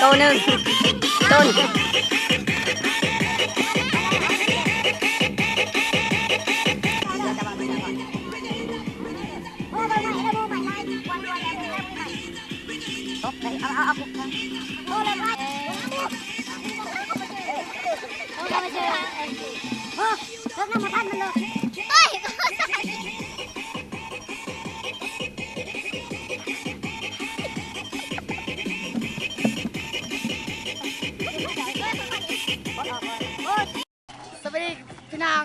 ตัวหนึ่งต้นสวัสดีพี่น้อง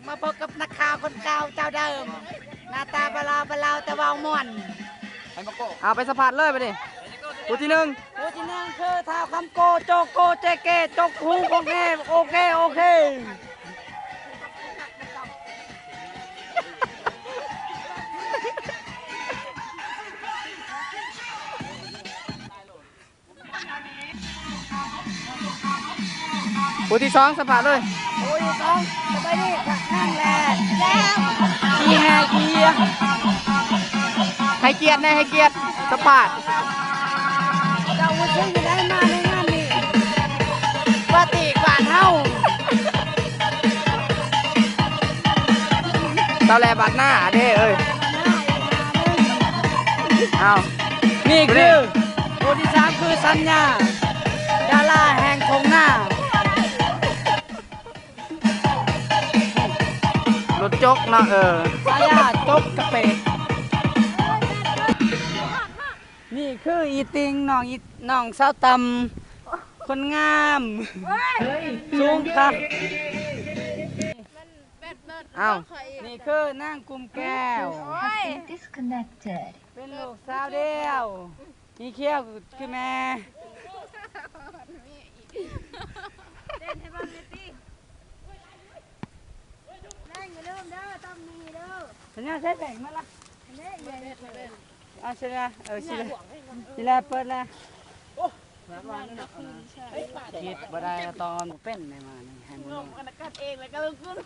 มาพบกับนักข่าวคนเก่าเจ้าเดิมหน้าตาบลาแต่เบาม่วนเอาไปสะพานเลยไปดิผู้ที่หนึ่งคือท้าวคำโกโจโกเจเกจกหูโอเคโอเคผู้ที่สองสะพานเลยผู้ที่สองสบายดีนั่งแหละแล้วขี้แหกเกียร์ ให้เกียรติให้เกียรติสะพานเจ้าวุ้นอยู่ได้มาในงานนี้ปฏิกวาดเฮาเตาแลบัดหน้าเด้เอ้ยเอานี่คือผู้ที่สามคือสัญญาดาราแห่งทงหน้ารถจกเนาะสายาจกกระเป็ดนี่คืออีติงน้องสาวตำคนงามสูงค่ะเอานี่คือนั่งกุมแก้วเป็นลูกสาวเดียวนี่เขี้ยวคือแม่เต้นให้บ้างเลยสิแม่อย่าลืมเด้อต้องมีเด้อสัญญาใช้แบ่งมาละเอาเสร็จแล้วเสร็จแล้วเปิดแล้วคิดบ่ได้ตอนเป็นในมานี่ให้มึงกันเองแล้วก็ลงขึ้น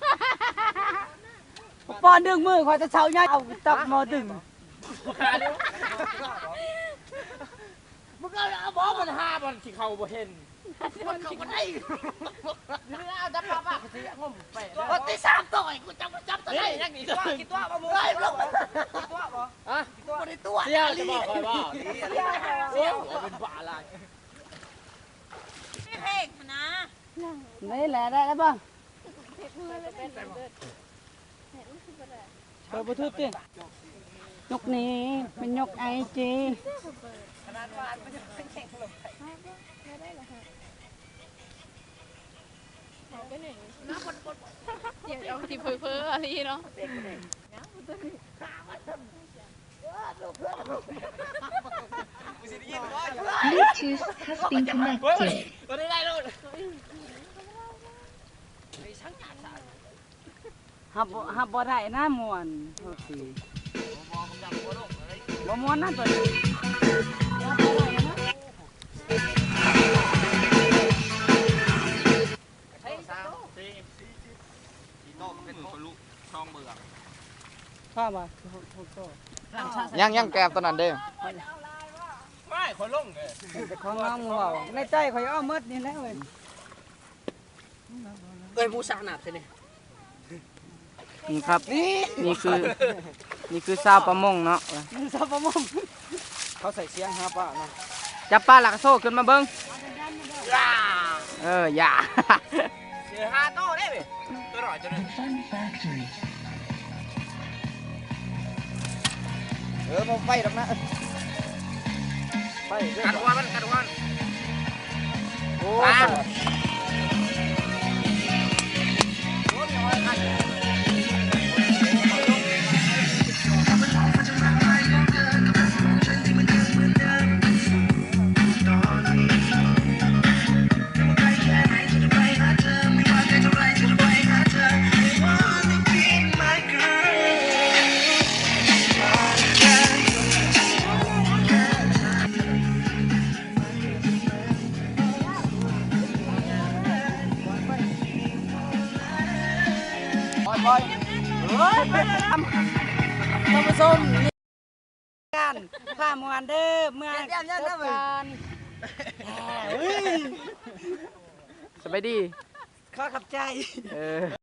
ปอนดึงมือคอยจะเช้าใหญ่เอาตับมอดึงมึงเอาบอกมันหามันที่เขาบ่เห็นมันเขาบ่ได้มึงเอาจับปากสิงมไปวันที่3ต่อยกูจับตัวได้ยังนี่กี่ตัวบ่มึงได้บ่กี่ตัวบ่ฮะกี่ตัวบ่ได้ตัวเสี่ยวจะบอกคอยว่าเสี่ยวเป็นบ้าอะไรพี่เพกนะนี่แหละได้แล้วป่ะเปิดบลูทูธดิยกนี้เป็นยกไอจีขนาดวานมันจะเป็นแข็งลงไปเดี๋ยวเอาที่เพ้ออะไรเนาะ Bluetooth has been connected. ตัวนี้ได้แล้วฮับบ่ได้นะมวนโทษทีบ่มวนนะตัวนี้ฮับบ่ได้นะข้าบ่ยังแกบตอนนั้นเด้ไม่คนลงเลยแต่ของน้องมึงเว้าในใจข่อยเอาหมดนี่แหละเว้ยผู้สาหนับใช่ไหมนี่ครับนี่คือชาวประมงเนาะชาวประมงเขาใส่เสียงฮะป้านะจับปลาหลักโซ่ขึ้นมาเบิ้งอย่าเสียฮาโต้ได้ไหมตัวหน่อยตัวนึงมาไฟดอกนะไปกัดวันโอ้ท่านผู้ชมนี่กันข้ามวันเด้อเมื่อเกิดการ สบายดี ข้าขับใจ เออ